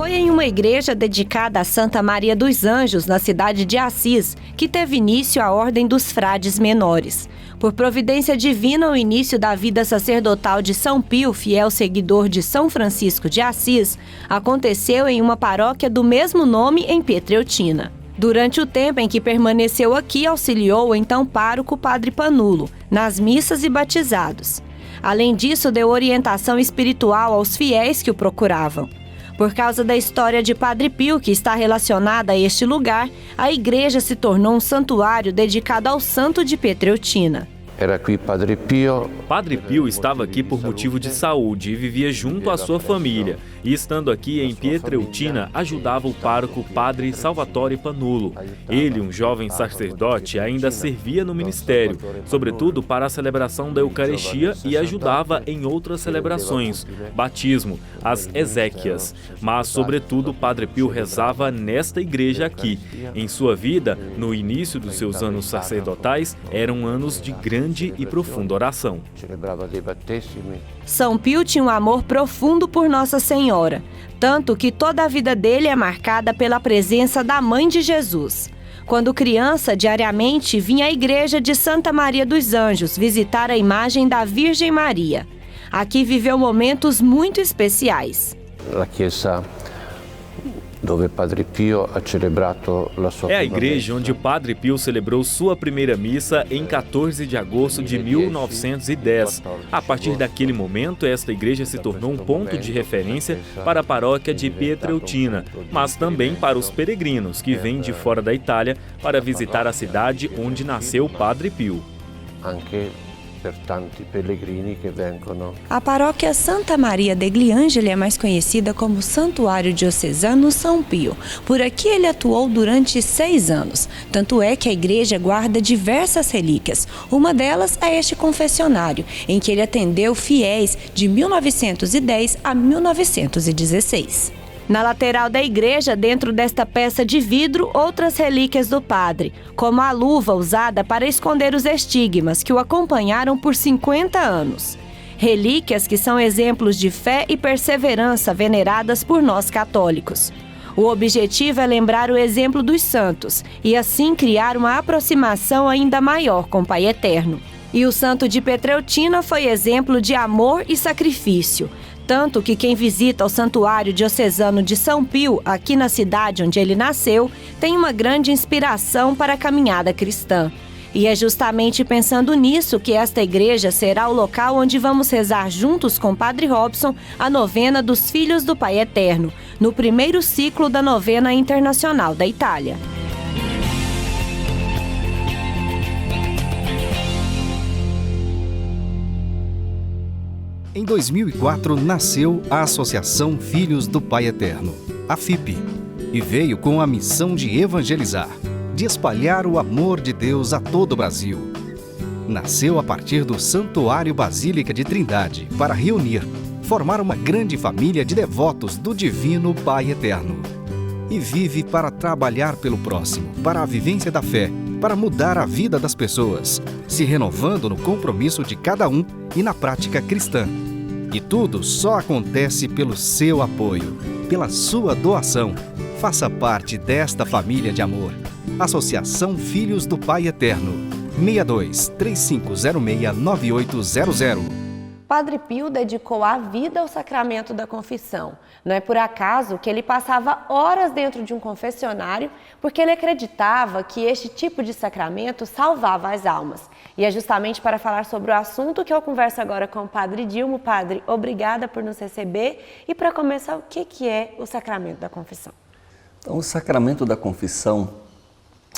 Foi em uma igreja dedicada a Santa Maria dos Anjos, na cidade de Assis, que teve início a Ordem dos Frades Menores. Por providência divina, o início da vida sacerdotal de São Pio, fiel seguidor de São Francisco de Assis, aconteceu em uma paróquia do mesmo nome em Pietreutina. Durante o tempo em que permaneceu aqui, auxiliou o então pároco Padre Panulo, nas missas e batizados. Além disso, deu orientação espiritual aos fiéis que o procuravam. Por causa da história de Padre Pio, que está relacionada a este lugar, a igreja se tornou um santuário dedicado ao santo de Pietreutina. Era aqui Padre Pio. Padre Pio estava aqui por motivo de saúde e vivia junto à sua família. E estando aqui em Pietreutina, ajudava o pároco Padre Salvatore Panulo. Ele, um jovem sacerdote, ainda servia no ministério, sobretudo para a celebração da Eucaristia, e ajudava em outras celebrações, batismo, as exéquias. Mas, sobretudo, Padre Pio rezava nesta igreja aqui. Em sua vida, no início dos seus anos sacerdotais, eram anos de grande e profunda oração. São Pio tinha um amor profundo por Nossa Senhora, tanto que toda a vida dele é marcada pela presença da Mãe de Jesus. Quando criança, diariamente vinha à igreja de Santa Maria dos Anjos visitar a imagem da Virgem Maria. Aqui viveu momentos muito especiais. La chiesa dove Padre Pio ha celebrato la sua É a igreja onde o Padre Pio celebrou sua primeira missa em 14 de agosto de 1910. A partir daquele momento, esta igreja se tornou um ponto de referência para a paróquia de Pietreutina, mas também para os peregrinos que vêm de fora da Itália para visitar a cidade onde nasceu o Padre Pio. A paróquia Santa Maria degli Angeli é mais conhecida como Santuário Diocesano São Pio. Por aqui ele atuou durante 6 anos. Tanto é que a igreja guarda diversas relíquias. Uma delas é este confessionário, em que ele atendeu fiéis de 1910 a 1916. Na lateral da igreja, dentro desta peça de vidro, outras relíquias do padre, como a luva usada para esconder os estigmas que o acompanharam por 50 anos. Relíquias que são exemplos de fé e perseverança veneradas por nós católicos. O objetivo é lembrar o exemplo dos santos e assim criar uma aproximação ainda maior com o Pai Eterno. E o santo de Pietreutina foi exemplo de amor e sacrifício. Tanto que quem visita o Santuário Diocesano de São Pio, aqui na cidade onde ele nasceu, tem uma grande inspiração para a caminhada cristã. E é justamente pensando nisso que esta igreja será o local onde vamos rezar juntos com o Padre Robson a novena dos Filhos do Pai Eterno, no primeiro ciclo da novena internacional da Itália. Em 2004, nasceu a Associação Filhos do Pai Eterno, a FIP, e veio com a missão de evangelizar, de espalhar o amor de Deus a todo o Brasil. Nasceu a partir do Santuário Basílica de Trindade para reunir, formar uma grande família de devotos do Divino Pai Eterno. E vive para trabalhar pelo próximo, para a vivência da fé, para mudar a vida das pessoas, se renovando no compromisso de cada um e na prática cristã. E tudo só acontece pelo seu apoio, pela sua doação. Faça parte desta família de amor. Associação Filhos do Pai Eterno. 62 3506 9800. Padre Pio dedicou a vida ao sacramento da confissão. Não é por acaso que ele passava horas dentro de um confessionário, porque ele acreditava que este tipo de sacramento salvava as almas. E é justamente para falar sobre o assunto que eu converso agora com o Padre Dilmo. Padre, obrigada por nos receber. E para começar, o que é o sacramento da confissão? Então, o sacramento da confissão,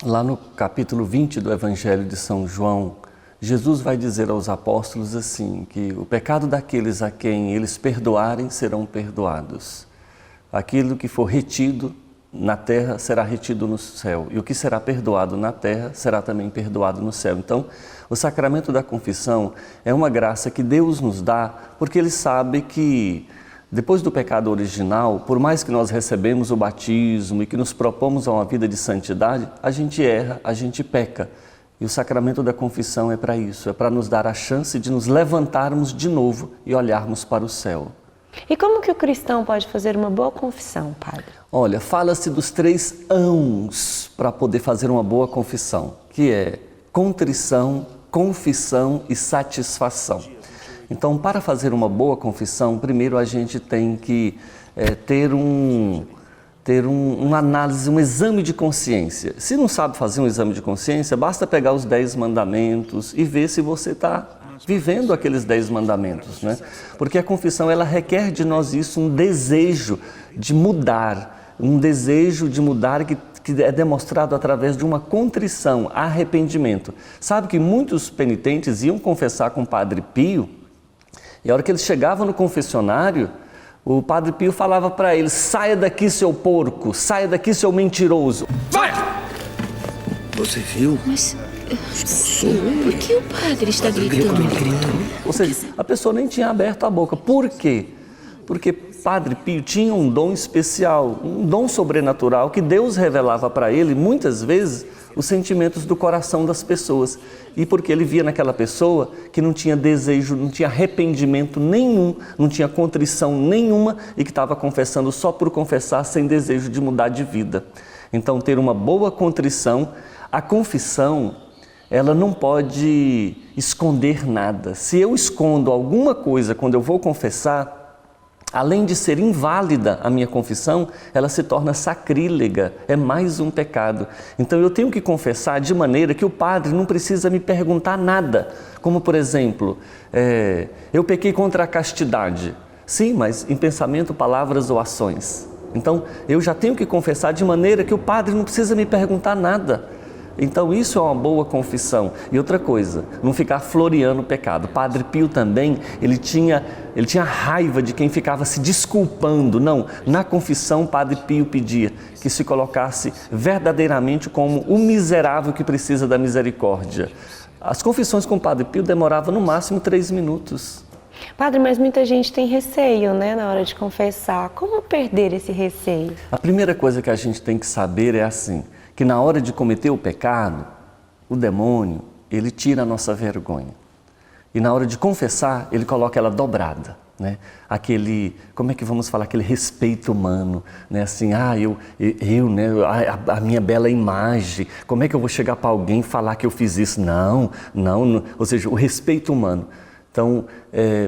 lá no capítulo 20 do Evangelho de São João, Jesus vai dizer aos apóstolos assim, que o pecado daqueles a quem eles perdoarem serão perdoados. Aquilo que for retido na terra será retido no céu, e o que será perdoado na terra será também perdoado no céu. Então, o sacramento da confissão é uma graça que Deus nos dá, porque Ele sabe que depois do pecado original, por mais que nós recebemos o batismo e que nos propomos a uma vida de santidade, a gente erra, a gente peca. E o sacramento da confissão é para isso, é para nos dar a chance de nos levantarmos de novo e olharmos para o céu. E como que o cristão pode fazer uma boa confissão, padre? Olha, fala-se dos 3 ãos para poder fazer uma boa confissão, que é contrição, confissão e satisfação. Então, para fazer uma boa confissão, primeiro a gente tem que ter uma análise, um exame de consciência. Se não sabe fazer um exame de consciência, basta pegar os 10 mandamentos e ver se você está vivendo aqueles 10 mandamentos, né? Porque a confissão, ela requer de nós isso, um desejo de mudar, que é demonstrado através de uma contrição, arrependimento. Sabe que muitos penitentes iam confessar com o Padre Pio, e a hora que eles chegavam no confessionário, o Padre Pio falava para eles: saia daqui, seu porco, saia daqui, seu mentiroso. Vai! Você viu? Mas, sim, por que o padre está gritando? Ou seja, a pessoa nem tinha aberto a boca. Por quê? Porque Padre Pio tinha um dom especial, um dom sobrenatural que Deus revelava para ele, muitas vezes, os sentimentos do coração das pessoas. E porque ele via naquela pessoa que não tinha desejo, não tinha arrependimento nenhum, não tinha contrição nenhuma e que estava confessando só por confessar, sem desejo de mudar de vida. Então, ter uma boa contrição. A confissão, ela não pode esconder nada. Se eu escondo alguma coisa quando eu vou confessar, além de ser inválida a minha confissão, ela se torna sacrílega, é mais um pecado. Então eu tenho que confessar de maneira que o padre não precisa me perguntar nada. Como, por exemplo, eu pequei contra a castidade. Sim, mas em pensamento, palavras ou ações. Então eu já tenho que confessar de maneira que o padre não precisa me perguntar nada. Então isso é uma boa confissão. E outra coisa, não ficar floreando o pecado. Padre Pio também, ele tinha raiva de quem ficava se desculpando. Não, na confissão Padre Pio pedia que se colocasse verdadeiramente como o miserável que precisa da misericórdia. As confissões com Padre Pio demoravam no máximo 3 minutos. Padre, mas muita gente tem receio, né, na hora de confessar. Como perder esse receio? A primeira coisa que a gente tem que saber é assim, que na hora de cometer o pecado, o demônio, ele tira a nossa vergonha. E na hora de confessar, ele coloca ela dobrada, né? Como é que vamos falar, aquele respeito humano, né? Assim, né? A minha bela imagem, como é que eu vou chegar para alguém e falar que eu fiz isso? Não, ou seja, o respeito humano. Então,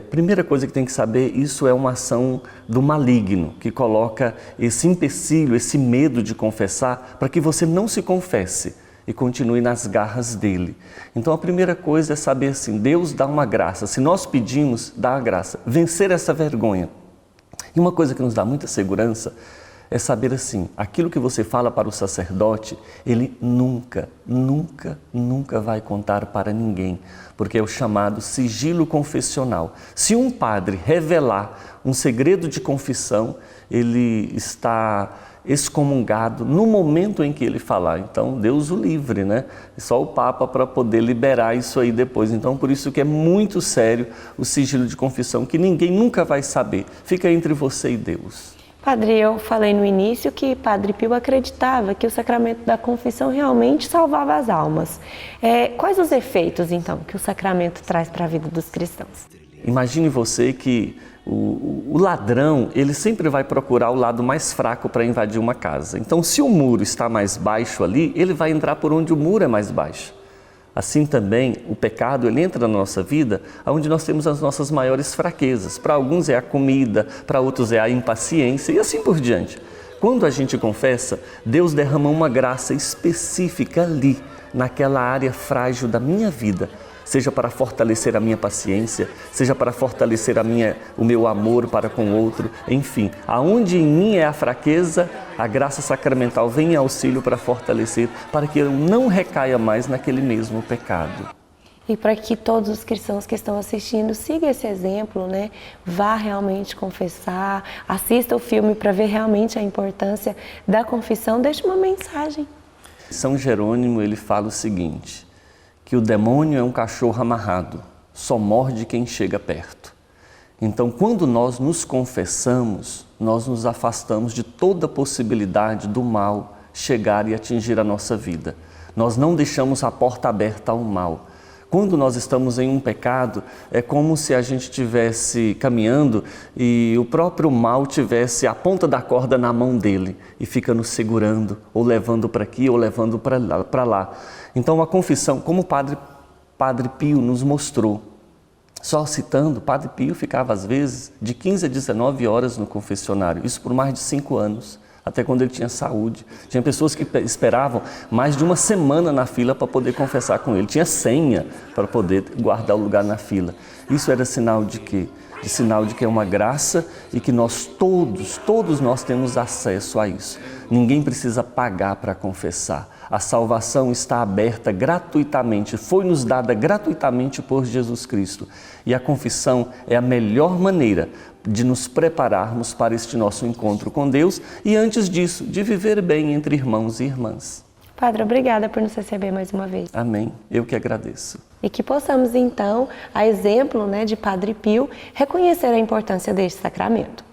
primeira coisa que tem que saber, isso é uma ação do maligno, que coloca esse empecilho, esse medo de confessar, para que você não se confesse e continue nas garras dele. Então, a primeira coisa é saber assim, Deus dá uma graça, se nós pedimos, dá a graça, vencer essa vergonha. E uma coisa que nos dá muita segurança é saber assim, aquilo que você fala para o sacerdote, ele nunca vai contar para ninguém, porque é o chamado sigilo confessional. Se um padre revelar um segredo de confissão, ele está excomungado no momento em que ele falar. Então, Deus o livre, né? Só o Papa para poder liberar isso aí depois. Então, por isso que é muito sério o sigilo de confissão, que ninguém nunca vai saber. Fica entre você e Deus. Padre, eu falei no início que Padre Pio acreditava que o sacramento da confissão realmente salvava as almas. Quais os efeitos, então, que o sacramento traz para a vida dos cristãos? Imagine você que o ladrão, ele sempre vai procurar o lado mais fraco para invadir uma casa. Então, se o muro está mais baixo ali, ele vai entrar por onde o muro é mais baixo. Assim também, o pecado, ele entra na nossa vida onde nós temos as nossas maiores fraquezas. Para alguns é a comida, para outros é a impaciência e assim por diante. Quando a gente confessa, Deus derrama uma graça específica ali, naquela área frágil da minha vida, seja para fortalecer a minha paciência, seja para fortalecer o meu amor para com o outro, enfim, aonde em mim é a fraqueza, a graça sacramental vem em auxílio para fortalecer, para que eu não recaia mais naquele mesmo pecado. E para que todos os cristãos que estão assistindo sigam esse exemplo, né? Vá realmente confessar, assista o filme para ver realmente a importância da confissão, deixe uma mensagem. São Jerônimo, ele fala o seguinte, que o demônio é um cachorro amarrado, só morde quem chega perto. Então, quando nós nos confessamos, nós nos afastamos de toda possibilidade do mal chegar e atingir a nossa vida. Nós não deixamos a porta aberta ao mal. Quando nós estamos em um pecado, é como se a gente estivesse caminhando e o próprio mal tivesse a ponta da corda na mão dele e fica nos segurando, ou levando para aqui, ou levando para lá. Então a confissão, como o Padre Pio nos mostrou, só citando, Padre Pio ficava às vezes de 15 a 19 horas no confessionário, isso por mais de 5 anos. Até quando ele tinha saúde. Tinha pessoas que esperavam mais de uma semana na fila para poder confessar com ele. Tinha senha para poder guardar o lugar na fila. Isso era sinal de quê? Sinal de que é uma graça e que nós todos nós temos acesso a isso. Ninguém precisa pagar para confessar. A salvação está aberta gratuitamente, foi nos dada gratuitamente por Jesus Cristo. E a confissão é a melhor maneira de nos prepararmos para este nosso encontro com Deus e, antes disso, de viver bem entre irmãos e irmãs. Padre, obrigada por nos receber mais uma vez. Amém. Eu que agradeço. E que possamos, então, a exemplo, de Padre Pio, reconhecer a importância deste sacramento.